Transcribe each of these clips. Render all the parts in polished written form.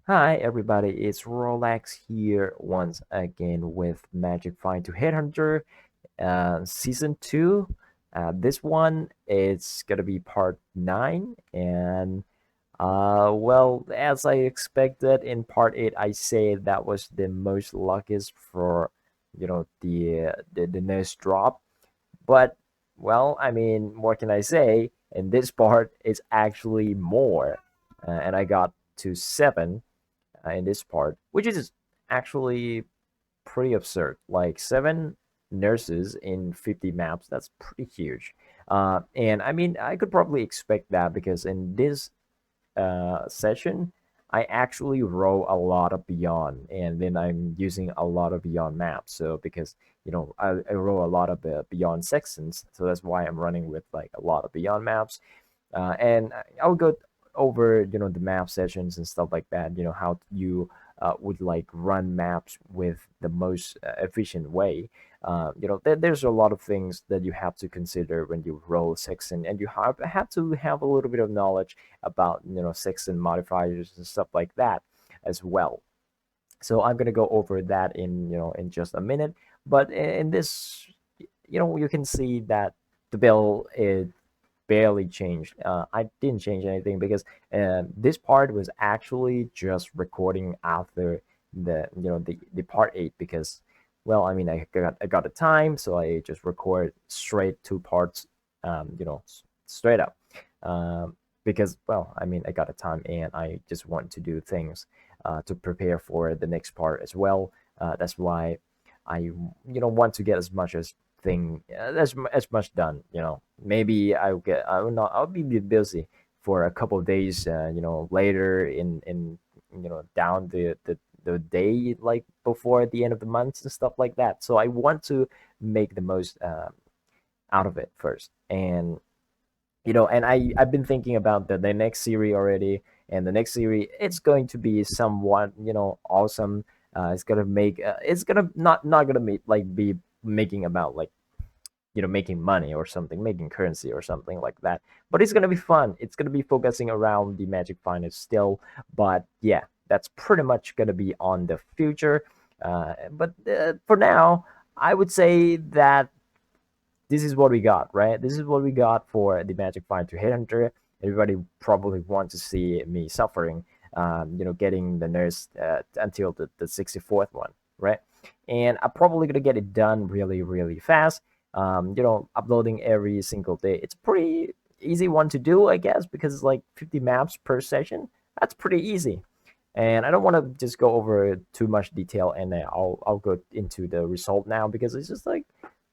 Hi everybody, it's Rolex here once again with Magic Find to Headhunter Season 2. This one it's gonna be part 9 and well, as I expected in part 8, I say that was the most luckiest for the nurse drop. But well, I mean, what can I say? In this part, it's actually more, and I got to 7 in this part, which is actually pretty absurd. Like 7 nurses in 50 maps, that's pretty huge. And I mean, I could probably expect that because in this session, I actually row a lot of Beyond, and then I'm using a lot of Beyond maps. So because I row a lot of Beyond Sextants, so that's why I'm running with like a lot of Beyond maps. And I'll go over the map sessions and stuff like that. How you would like run maps with the most efficient way. There's a lot of things that you have to consider when you roll Sextant, and you have to have a little bit of knowledge about Sextant modifiers and stuff like that as well. So I'm gonna go over that in just a minute. But in this, you can see that the bill is barely changed. I didn't change anything because this part was actually just recording after the part 8 because well, I mean, I got the time, so I just record straight 2 parts, straight up. Because well, I mean, I got the time and I just want to do things to prepare for the next part as well. That's why I want to get as much as much done. Maybe I'll be busy for a couple of days. Later in down the day, like before the end of the month and stuff like that. So I want to make the most out of it first. And and I've been thinking about the next series already, and the next series it's going to be somewhat awesome. It's gonna make it's gonna not gonna be making about like making money or something, making currency or something like that, but it's gonna be fun. It's gonna be focusing around the Magic Finance still, but yeah, that's pretty much gonna be on the future. But for now, I would say that this is what we got, right? This is what we got for the Magic Find to Headhunter. Everybody probably wants to see me suffering, getting the nurse until the 64th one, right? And I'm probably gonna get it done really, really fast. Uploading every single day. It's pretty easy one to do, I guess, because it's like 50 maps per session. That's pretty easy. And I don't want to just go over too much detail, and I'll go into the result now because it's just like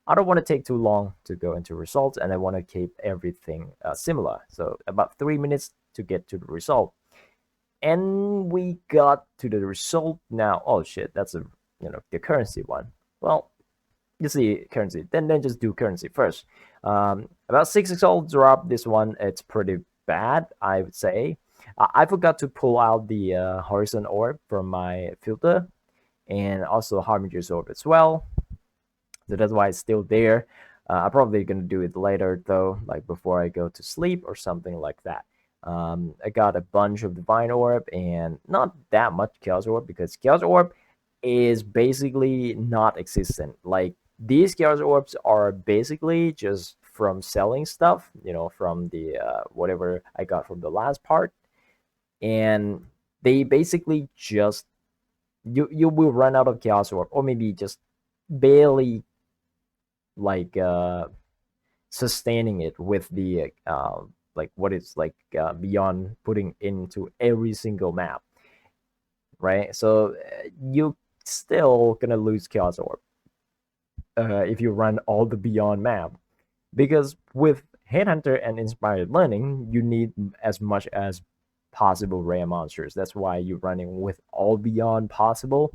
I don't want to take too long to go into results, and I want to keep everything similar. So about 3 minutes to get to the result, and we got to the result now. Oh shit, that's the currency one. Well, you see currency, then just do currency first. About 6 XL drop. This one it's pretty bad, I would say. I forgot to pull out the horizon orb from my filter, and also Harbinger's orb as well. So that's why it's still there. I'm probably gonna do it later though, like before I go to sleep or something like that. I got a bunch of Divine Orb and not that much Chaos Orb because Chaos Orb is basically not existent. Like these Chaos Orbs are basically just from selling stuff, from the whatever I got from the last part, and they basically just you will run out of Chaos Orb or maybe just barely like sustaining it with the like what it's like beyond putting into every single map, right? So you still gonna lose Chaos Orb if you run all the beyond map, because with Headhunter and Inspired Learning you need as much as possible rare monsters. That's why you're running with all beyond possible.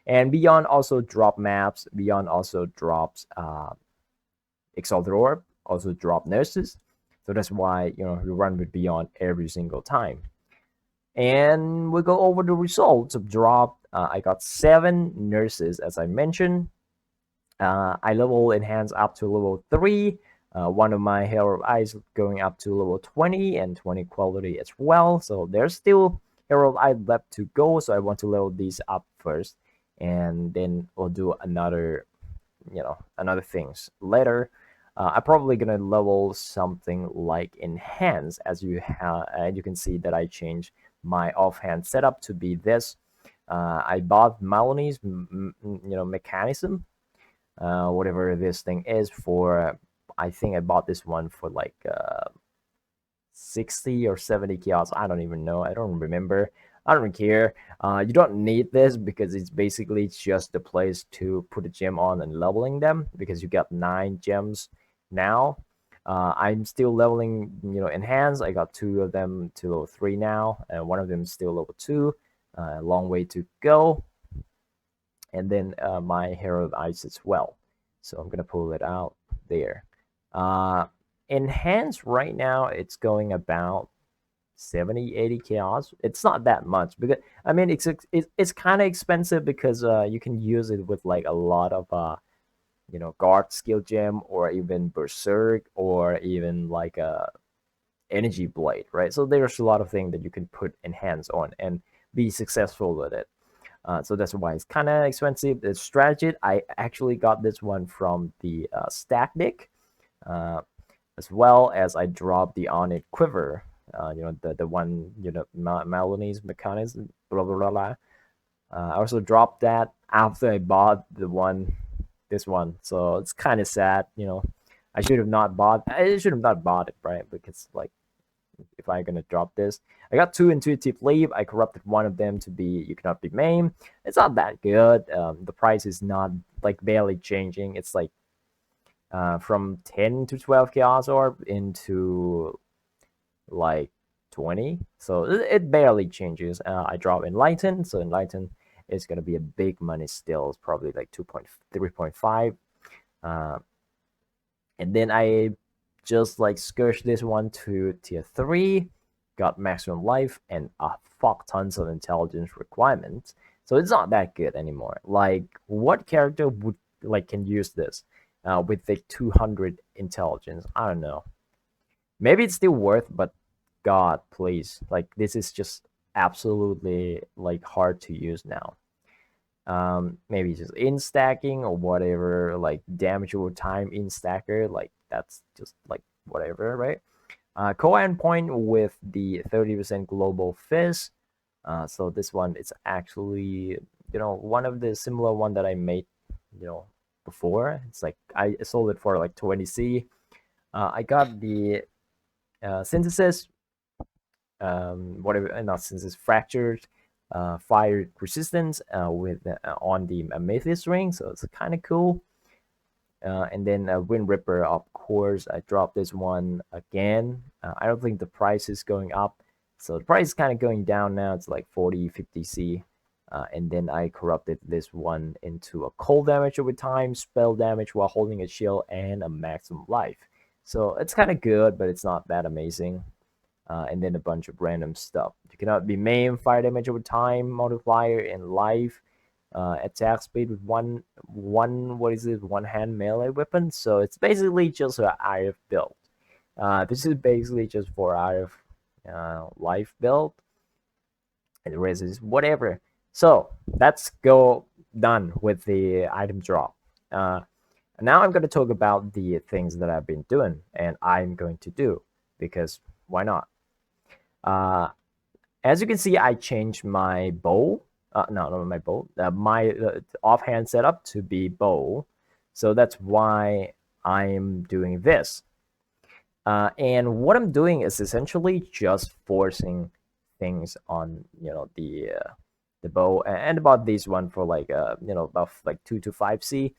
And beyond also drop maps. Beyond also drops Exalted Orb, also drop nurses. So that's why you run with Beyond every single time. And we go over the results of drop. I got 7 nurses, as I mentioned. I level enhance up to level 3. One of my Hero of Eyes going up to level 20 and 20 quality as well. So there's still Herald Eye left to go, so I want to level these up first, and then we'll do another, another things later. I'm probably gonna level something like enhance, as you can see that I changed my offhand setup to be this. I bought Maloney's mechanism, whatever this thing is for. I think I bought this one for like 60 or 70 kiosks. I don't even know. I don't remember. I don't care. You don't need this because it's basically just the place to put a gem on and leveling them, because you got 9 gems now. I'm still leveling, enhance. I got 2 of them to level 3 now, and one of them is still level 2. A long way to go. And then my Herald Eyes as well. So I'm gonna pull it out there. Enhance right now, it's going about 70-80 chaos. It's not that much, because I mean it's kind of expensive, because you can use it with like a lot of guard skill gem, or even berserk, or even like a energy blade, right? So there's a lot of things that you can put enhance on and be successful with it. So that's why it's kind of expensive. The strategy, I actually got this one from the stack deck, as well as I dropped the on it quiver. The one, Maloney's mechanism, blah blah blah. I also dropped that after I bought this one. So it's kind of sad. I should have not bought. I should have not bought it, right? Because like, if I'm gonna drop this, I got 2 intuitive leap. I corrupted one of them to be you cannot be maimed. It's not that good. The price is not like barely changing. It's like from 10 to 12 chaos orb into like 20, so it barely changes. I drop enlighten, so enlighten is gonna be a big money still. It's probably like 3.5. And then I just like Scourge this one to tier 3, got maximum life and a fuck tons of intelligence requirements. So it's not that good anymore. Like, what character would can use this with the 200 intelligence? I don't know. Maybe it's still worth, but God, please, like, this is just absolutely like hard to use now. Maybe just in stacking or whatever, like damage over time in stacker, like that's just like whatever, right? Co-end point with the 30% global fizz. So this one is actually, one of the similar one that I made, before. It's like I sold it for like 20C. I got the synthesis, whatever, not synthesis, fractured, fire resistance with on the amethyst ring, so it's kind of cool. And then Wind Ripper, of course, I dropped this one again. I don't think the price is going up, so the price is kind of going down now. It's like 40-50C. And then I corrupted this one into a cold damage over time, spell damage while holding a shield, and a maximum life. So it's kind of good, but it's not that amazing. And then a bunch of random stuff. You cannot be maimed, fire damage over time, modifier, and life. Attack speed with one hand melee weapon. So it's basically just an IF build. This is basically just for IF life build. And the rest is whatever. So let's go done with the item drop. Now I'm going to talk about the things that I've been doing and I'm going to do, because why not? As you can see, I changed my bow. No, not my bow. My offhand setup to be bow. So that's why I'm doing this. And what I'm doing is essentially just forcing things on, the bow, and about this one for like about like 2 to 5C.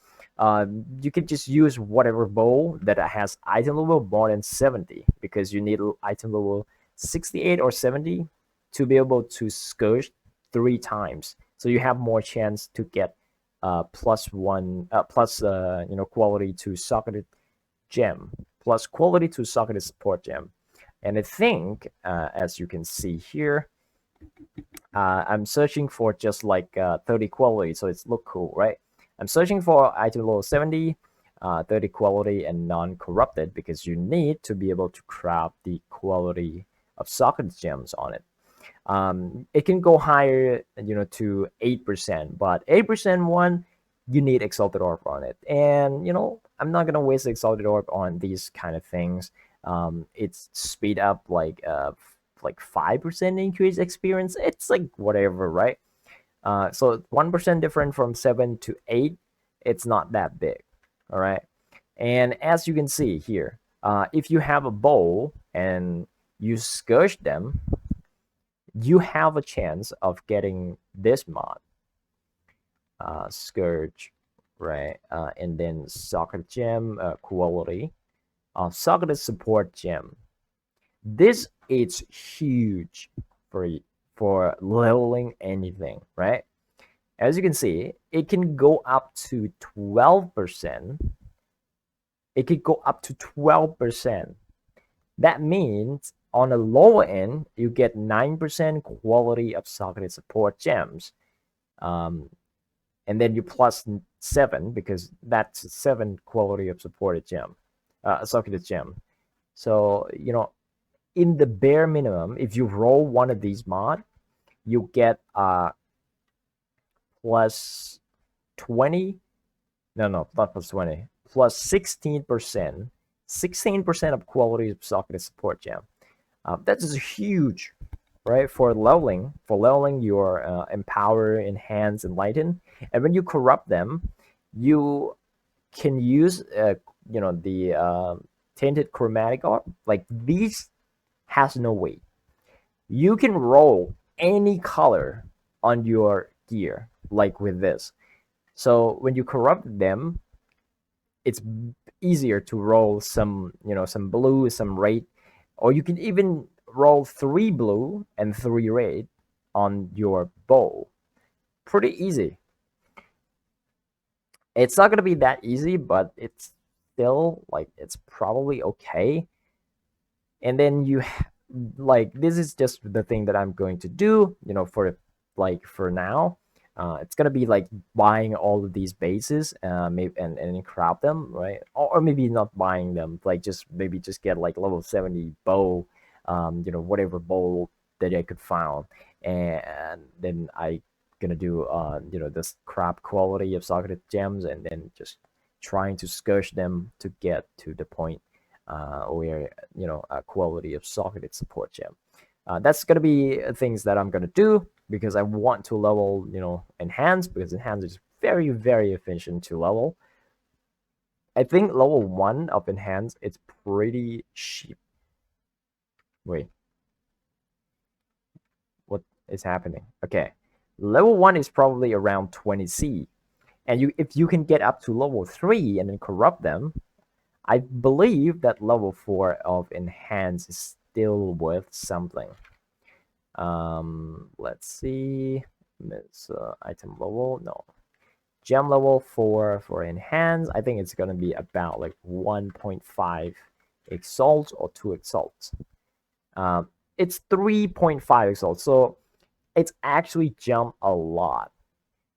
You can just use whatever bow that has item level more than 70, because you need item level 68 or 70 to be able to Scourge 3 times, so you have more chance to get plus quality to socketed gem, plus quality to socketed support gem. And I think as you can see here, I'm searching for just like 30 quality, so it's look cool, right? I'm searching for item level 70, 30 quality, and non-corrupted, because you need to be able to craft the quality of socket gems on it. It can go higher, to 8%, but 8% one, you need Exalted Orb on it. And, I'm not going to waste Exalted Orb on these kind of things. It's speed up like 5% increase experience. It's like whatever, right? So 1% different from 7 to 8, it's not that big. All right. And as you can see here, if you have a bow and you Scourge them, you have a chance of getting this mod, Scourge, right? And then Socket Gem quality, Socket Support Gem. This is huge for leveling anything, right? As you can see, it can go up to 12%. It could go up to 12%. That means on the lower end, you get 9% quality of socketed support gems. And then you plus 7 because that's 7 quality of supported gem, socketed gem. So, in the bare minimum, if you roll one of these mod, you get plus 20. No, not plus 20. Plus 16%. 16% of quality of socketed support gem. That is huge, right? For leveling your empower, enhance, enlighten, and when you corrupt them, you can use the tainted chromatic orb. Like these has no weight. You can roll any color on your gear, like with this. So when you corrupt them, it's easier to roll some blue, some red, or you can even roll 3 blue and 3 red on your bow. Pretty easy. It's not gonna be that easy, but it's still like it's probably okay. And then you like this is just the thing that I'm going to do, for now. It's gonna be like buying all of these bases, maybe and crop them, right? Or maybe not buying them, like maybe just get like level 70 bow, whatever bow that I could find, and then I gonna do this crop quality of socketed gems, and then just trying to Scourge them to get to the point where a quality of socketed support gem. That's gonna be things that I'm gonna do because I want to level, enhance, because enhance is very, very efficient to level. I think level 1 of enhance it's pretty cheap. Wait, what is happening? Okay, level 1 is probably around 20C, and if you can get up to level 3 and then corrupt them, I believe that level 4 of enhance is still worth something. Let's see. It's item level. No, gem level for enhance. I think it's gonna be about like 1.5 exalt or 2 exalts. It's 3.5 exalts, so it's actually jumped a lot.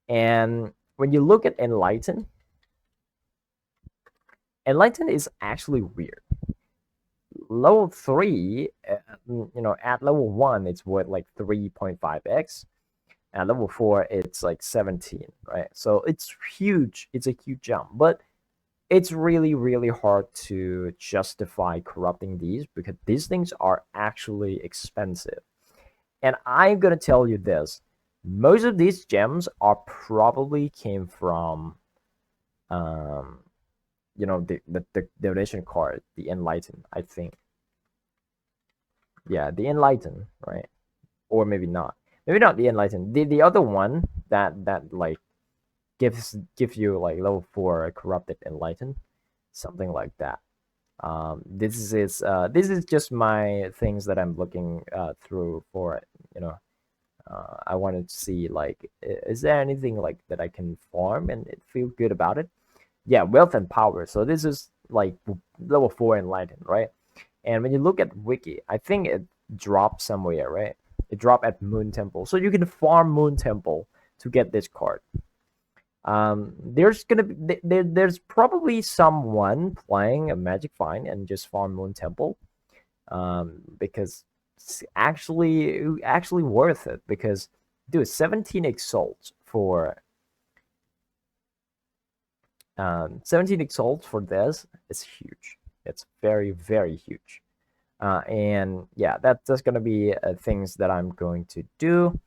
And when you look at enlighten is actually weird. Level 3, at level 1 it's worth like 3.5x. At level 4 it's like 17, right? So it's huge. It's a huge jump, but it's really, really hard to justify corrupting these because these things are actually expensive. And I'm gonna tell you this: most of these gems are probably came from the donation card, the enlighten, I think. Yeah, the enlighten, right? Or maybe not. Maybe not the enlighten. The other one that like gives you like level 4 corrupted enlighten, something like that. This is just my things that I'm looking through for it. I wanted to see like, is there anything like that I can farm and it feel good about it? Yeah, wealth and power. So this is like level 4 enlightened, right? And when you look at wiki, I think it dropped somewhere, right? It dropped at Moon Temple, so you can farm Moon Temple to get this card. There's gonna be there's probably someone playing a Magic Find and just farm Moon Temple, because it's actually worth it because, dude, 17 exalts for 17 exalts for this is huge. It's very, very huge. And yeah, that's gonna be things that I'm going to do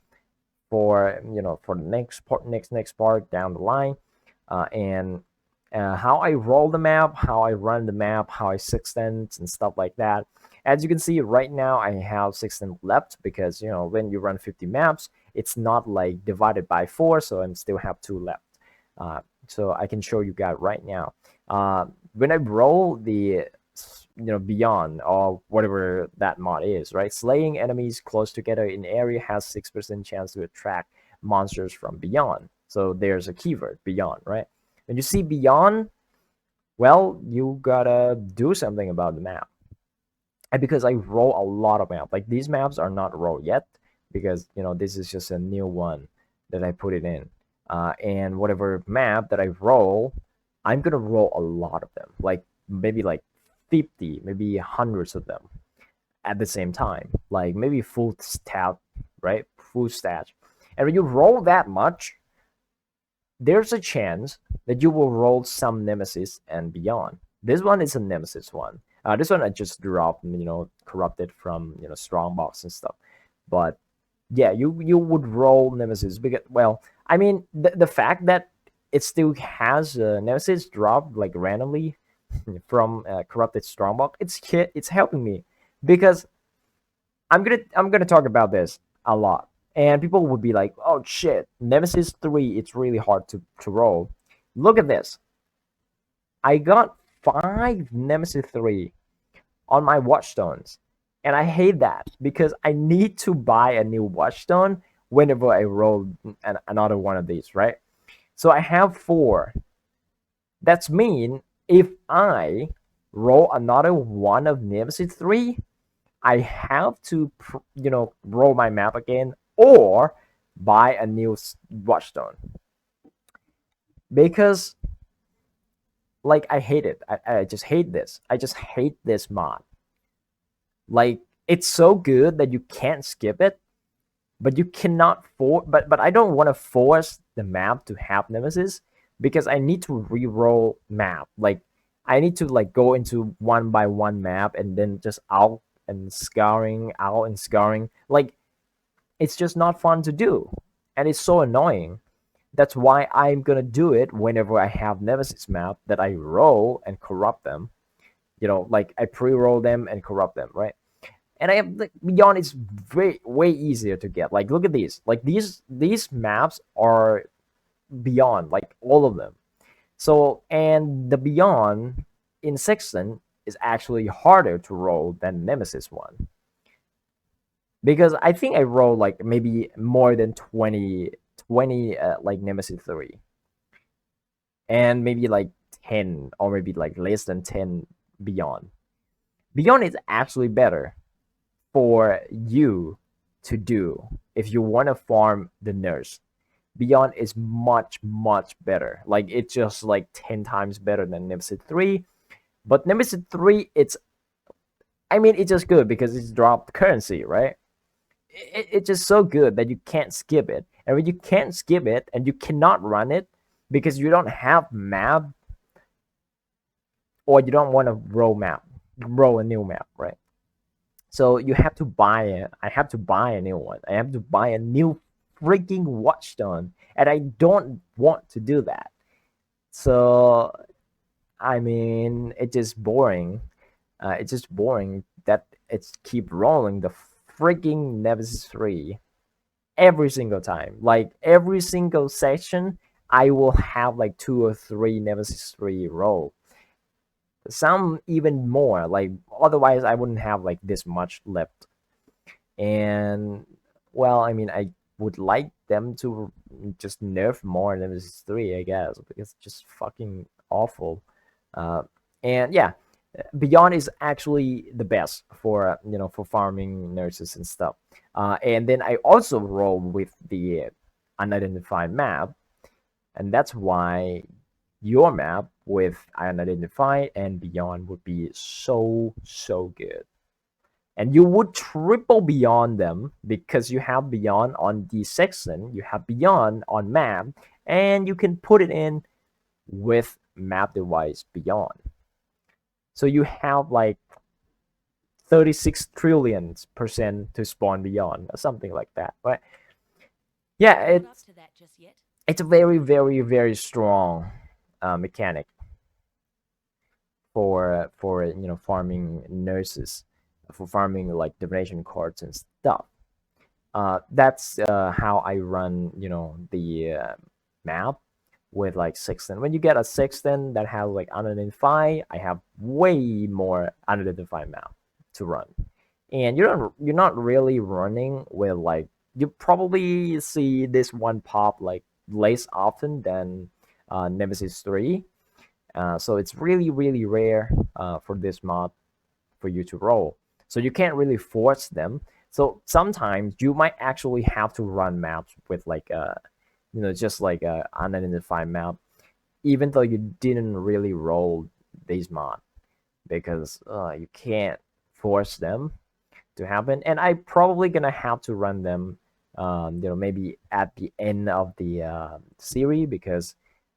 for for the next part down the line, and how I roll the map, how I run the map, how I sextant and stuff like that. As you can see right now, I have sextant left because when you run 50 maps, it's not like divided by 4, so I still have 2 left. So I can show you guys right now. When I roll the beyond or whatever that mod is, right? Slaying enemies close together in area has 6% chance to attract monsters from beyond. So there's a keyword, beyond, right? When you see beyond, well, you gotta do something about the map. And because I roll a lot of maps, like these maps are not rolled yet because this is just a new one that I put it in. And whatever map that I roll, I'm gonna roll a lot of them, like maybe like 50, maybe hundreds of them at the same time, like maybe full stat, right? Full stat. And when you roll that much, there's a chance that you will roll some nemesis and beyond. This one is a nemesis one. This one I just dropped, corrupted from strongbox and stuff. But yeah, you would roll nemesis because, well, I mean, the fact that it still has nemesis drop like randomly from corrupted strongbox, it's helping me because I'm gonna talk about this a lot, and people would be like, "Oh shit, Nemesis 3, it's really hard to roll." Look at this. I got 5 Nemesis 3 on my watchstones, and I hate that because I need to buy a new watchstone whenever I roll another one of these, right? So I have 4. That's mean if I roll another one of Nemesis 3, I have to, roll my map again or buy a new watchstone because, like, I hate it. I just hate this. I just hate this mod. Like, it's so good that you can't skip it, but you cannot but I don't want to force the map to have nemesis because I need to re-roll map. Like, I need to like go into one by one map and then just out and scouring. Like, it's just not fun to do, and it's so annoying. That's why I'm gonna do it whenever I have nemesis map that I roll and corrupt them. Like I pre-roll them and corrupt them, right? And I have, like, beyond is way easier to get. Like, look at these. Like, these maps are beyond, like all of them. So, and the beyond in Sextant is actually harder to roll than Nemesis one because I think I rolled like maybe more than 20 like Nemesis 3, and maybe like 10 or maybe like less than 10 beyond. Beyond is actually better for you to do if you want to farm the nurse. Beyond is much better. Like, it's just like 10 times better than Nemesis 3. But Nemesis 3, it's just good because it's dropped currency, right? It's just so good that you can't skip it. And when you can't skip it and you cannot run it because you don't have map or you don't want to roll a new map, right? So you have to buy it. I have to buy a new one. I have to buy a new freaking watchstone, and I don't want to do that. So it's just boring. It's just boring that it's keep rolling the freaking Nemesis 3 every single time. Like, every single section, I will have like 2 or 3 Nemesis 3 roll. Some even more. Like, otherwise, I wouldn't have like this much left. And, well, I would like them to just nerf more Nemesis 3, I guess, because it's just fucking awful. And yeah, Beyond is actually the best for for farming nurses and stuff. And then I also roll with the unidentified map, and that's why your map with unidentified and Beyond would be so good. and you would triple beyond them because you have beyond on the Sextant, you have beyond on map, and you can put it in with map device beyond. So you have like 36 trillion % to spawn beyond or something like that, right? Yeah, it's a very, very, very strong mechanic for farming nurses, for farming like divination cards and stuff. That's how I run the map with like Sextant. When you get a Sextant that has like unidentified, I have way more unidentified map to run, and you're not really running with like, you probably see this one pop like less often than Nemesis 3. So it's really, really rare for this mod for you to roll. So you can't really force them. So sometimes you might actually have to run maps with like just like a unidentified map, even though you didn't really roll these mod, because you can't force them to happen. And I probably gonna have to run them maybe at the end of the series, because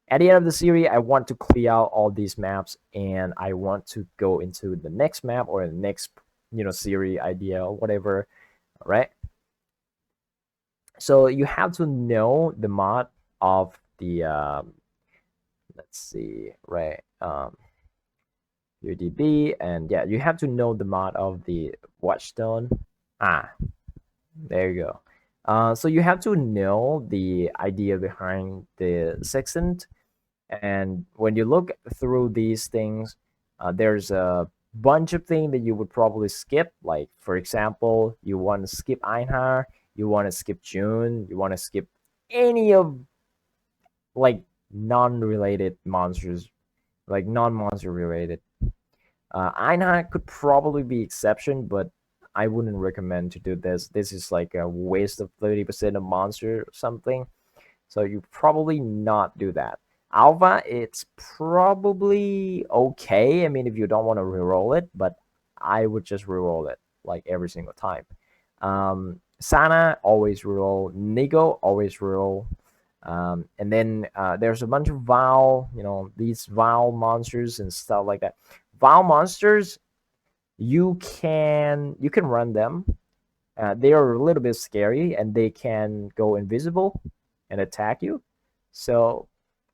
at the end of the series I want to clear out all these maps and I want to go into the next map or the next series idea or whatever, right? So you have to know the mod of the let's see, right, UDB, and yeah, you have to know the mod of the Watchstone. There you go. So you have to know the idea behind the Sextant, and when you look through these things, there's a bunch of things that you would probably skip. Like, for example, you want to skip Einhar, you want to skip June, you want to skip any of like non-related monsters, like non-monster related. Einhar could probably be exception, but I wouldn't recommend to do this. This is like a waste of 30% of monster or something. So you probably not do that. Alpha, it's probably okay. I mean, if you don't want to reroll it, but I would just reroll it like every single time. Sana, always reroll. Nigo, always reroll. And then there's a bunch of Val, these Val monsters and stuff like that. Val monsters, you can run them. They are a little bit scary and they can go invisible and attack you. So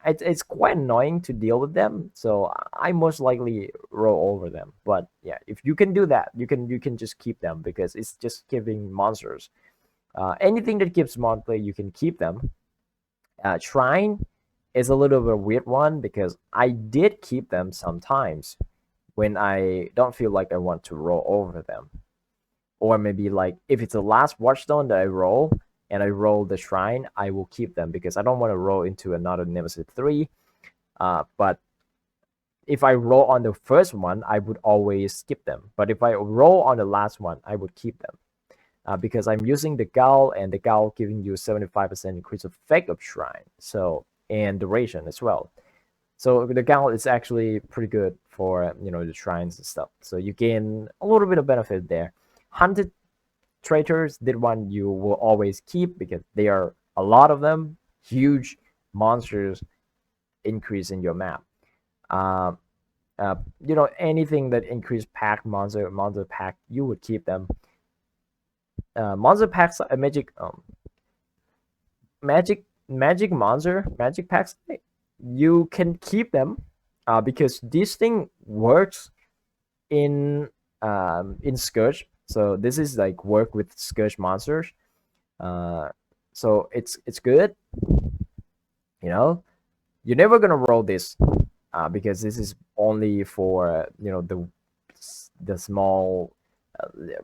it's quite annoying to deal with them. So I most likely roll over them. But yeah, if you can do that, you can just keep them because it's just giving monsters. Anything that gives monthly, you can keep them. Shrine is a little bit of a weird one because I did keep them sometimes when I don't feel like I want to roll over them. Or maybe like if it's the last Watchstone that I roll and I roll the Shrine, I will keep them because I don't want to roll into another Nemesis 3. But if I roll on the first one, I would always skip them. But if I roll on the last one, I would keep them. Because I'm using the Gal, and the Gal giving you 75% increase effect of Shrine, so, and duration as well. So the Gal is actually pretty good for the shrines and stuff. So you gain a little bit of benefit there. Hunted traitors, that one you will always keep because they are a lot of them, huge monsters increase in your map. Anything that increase pack monster pack, you would keep them. Monster packs, magic monster magic packs, you can keep them because this thing works in Scourge. So this is like work with Scourge monsters. So it's good. You're never gonna roll this because this is only for the small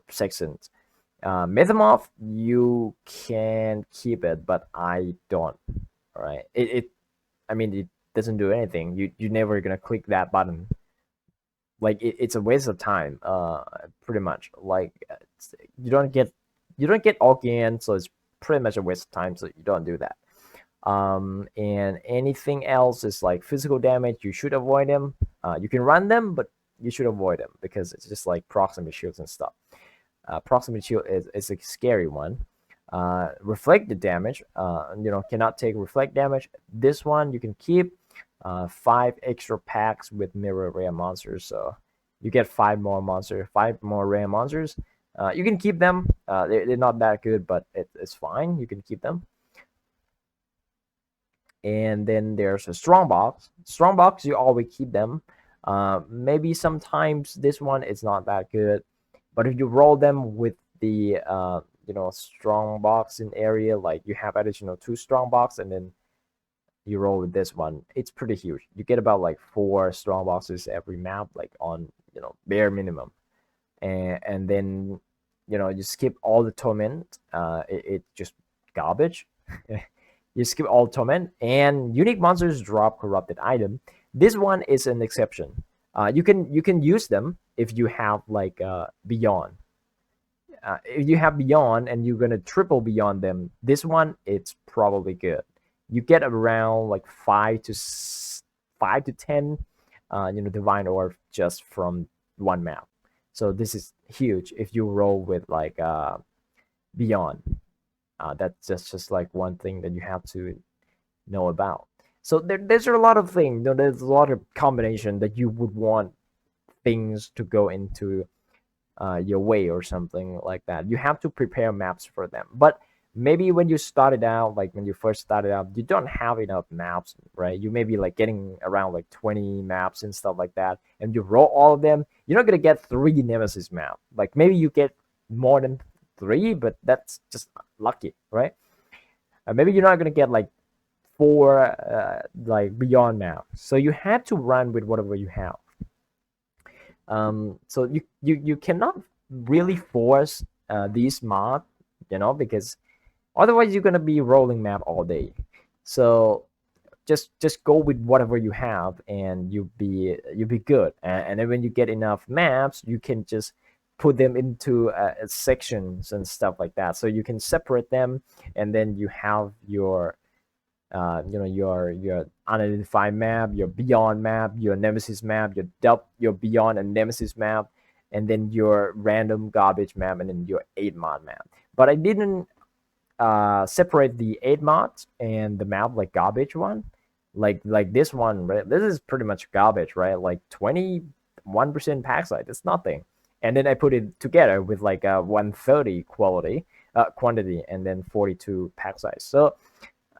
sections. Metamorph, you can keep it, but I don't. All right, it doesn't do anything. You're never gonna click that button. Like it's a waste of time. Pretty much. Like you don't get Organ, so it's pretty much a waste of time. So you don't do that. And anything else is like physical damage. You should avoid them. You can run them, but you should avoid them because it's just like proximity shields and stuff. proximity shield is a scary one. Reflect the damage, cannot take reflect damage. This one you can keep. 5 extra packs with mirror rare monsters, so you get 5 more rare monsters. You can keep them. They're not that good, but it's fine. You can keep them. And then there's a strong box. Strong box, you always keep them. Maybe sometimes this one is not that good, but if you roll them with the strong box in area, like you have additional 2 strong box and then you roll with this one, it's pretty huge. You get about like 4 strong boxes every map, like on bare minimum. And then you skip all the torment. It just garbage. You skip all torment, and unique monsters drop corrupted item. This one is an exception. You can use them if you have like beyond. If you have beyond and you're gonna triple beyond them, this one it's probably good. You get around like 5 to 10 divine orb just from one map. So this is huge if you roll with like beyond. That's just like one thing that you have to know about. So there's a lot of things. There's a lot of combination that you would want things to go into your way or something like that. You have to prepare maps for them. But maybe when you started out, like when you first started out, you don't have enough maps, right? You may be like getting around like 20 maps and stuff like that, and you roll all of them. You're not gonna get 3 Nemesis map. Like maybe you get more than 3, but that's just lucky, right? Maybe you're not gonna get like 4 like beyond maps. So you have to run with whatever you have. So you cannot really force these mods, because otherwise you're gonna be rolling map all day. So just go with whatever you have, and you'll be good. And then when you get enough maps, you can just put them into sections and stuff like that. So you can separate them, and then you have your your unidentified map, your beyond map, your nemesis map, your beyond and nemesis map, and then your random garbage map, and then your 8 mod map. But I didn't separate the 8 mods and the map like garbage one, like this one, right? This is pretty much garbage, right? Like 21% pack size, it's nothing. And then I put it together with like a 130 quantity, and then 42 pack size. So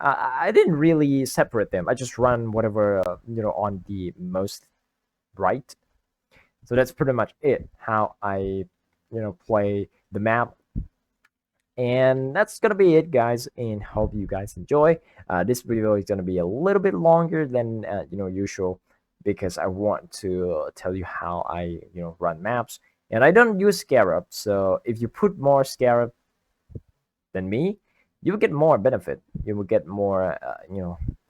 I didn't really separate them. I just run whatever on the most right. So that's pretty much it, how I play the map. And that's gonna be it, guys, and hope you guys enjoy. This video is gonna be a little bit longer than usual, because I want to tell you how I run maps. And I don't use Scarab, so if you put more Scarab than me, you will get more benefit. You will get more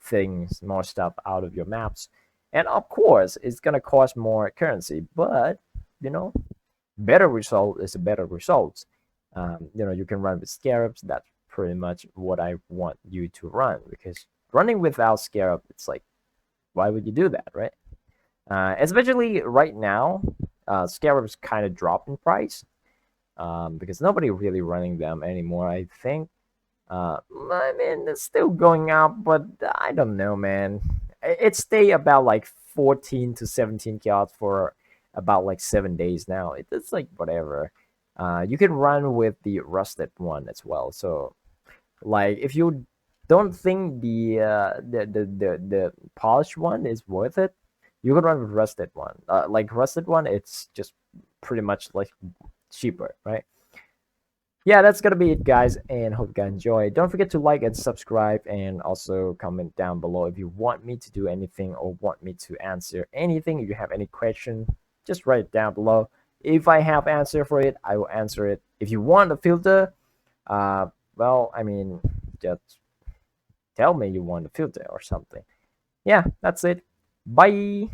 things, more stuff out of your maps. And of course, it's gonna cost more currency, but better result is a better result. You can run with Scarabs. That's pretty much what I want you to run, because running without Scarab, it's like, why would you do that, right? Especially right now, Scarabs kind of dropped in price, because nobody really running them anymore, I think. I mean, it's still going up, but I don't know, man. It stay about like 14 to 17 kills for about like 7 days now. It's like whatever. You can run with the rusted one as well. So like if you don't think the polished one is worth it, you can run with rusted one. Like rusted one, it's just pretty much like cheaper, right? Yeah, that's gonna be it, guys, and hope you guys enjoy. Don't forget to like and subscribe, and also comment down below if you want me to do anything or want me to answer anything. If you have any question, just write it down below. If I have answer for it, I will answer it. If you want a filter, well, I mean, just tell me you want a filter or something. Yeah, that's it. Bye.